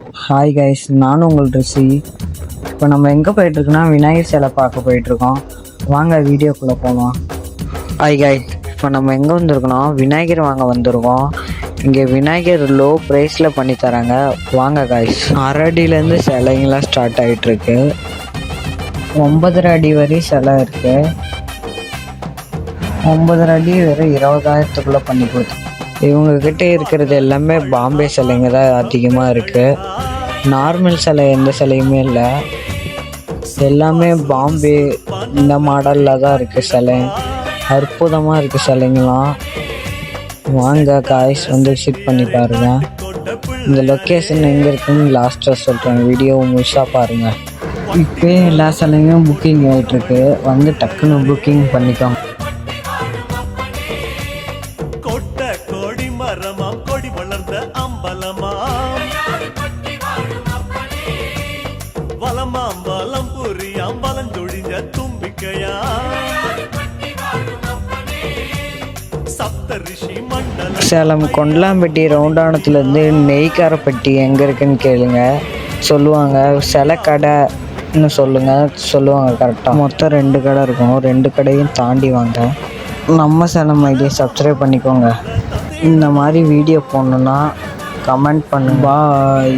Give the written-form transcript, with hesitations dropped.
Hi guys, நானும் உங்கள் ரிஷி. இப்போ நம்ம எங்கே போயிட்டுருக்கோன்னா விநாயகர் சிலை பார்க்க போயிட்டுருக்கோம். வாங்க வீடியோக்குள்ளே போகலாம். ஹாய் கைஸ், இப்போ நம்ம எங்கே வந்திருக்கோன்னா விநாயகர் வாங்க வந்திருக்கோம். இங்கே விநாயகர் லோ ப்ரைஸில் பண்ணி தராங்க. வாங்க கைஸ். 6 அடியிலேருந்து சிலைங்களாம் ஸ்டார்ட் ஆகிட்டுருக்கு. 9.5 அடி வரை சிலை இருக்குது. 9.5 அடி வரை 20,000க்குள்ளே பண்ணி கொடுத்தோம். இவங்கக்கிட்ட இருக்கிறது எல்லாமே பாம்பே சிலைங்க தான் அதிகமாக இருக்குது. நார்மல் சிலை எந்த சிலையுமே இல்லை, எல்லாமே பாம்பே இந்த மாடலில் தான் இருக்குது சிலை. அற்புதமாக இருக்குது சிலைங்களாம். வாங்க காய்ஸ் வந்து விசிட் பண்ணி பாருங்கள். இந்த லொக்கேஷன் எங்கே இருக்குன்னு லாஸ்ட்டாக சொல்கிறேன், வீடியோவை முழுசாக பாருங்கள். இப்போ எல்லா சிலையும் புக்கிங் ஆகிட்டுருக்கு, வந்து டக்குன்னு புக்கிங் பண்ணிக்கோங்க. கொடி மரமாம் கொடி வளர்ந்த அம்பலமாம் வலமாம் வலம் புரியாம் வலஞ்சொழிஞ்ச தும்பிக்கையாம் சப்த ரிஷி மண்டலம். சேலம் கொண்டலாம்பட்டி ரவுண்டானத்துலேருந்து நெய்க்காரப்பட்டி எங்கே இருக்குன்னு கேளுங்க, சொல்லுவாங்க. சிலை கடைன்னு சொல்லுவாங்க கரெக்டாக. மொத்தம் 2 கடை இருக்கும், 2 கடையும் தாண்டி வாங்க. நம்ம சேலம் ஐடியா சப்ஸ்கிரைப் பண்ணிக்கோங்க. இந்த மாதிரி வீடியோ போடணுன்னா கமெண்ட் பண்ணுங்க. பாய்.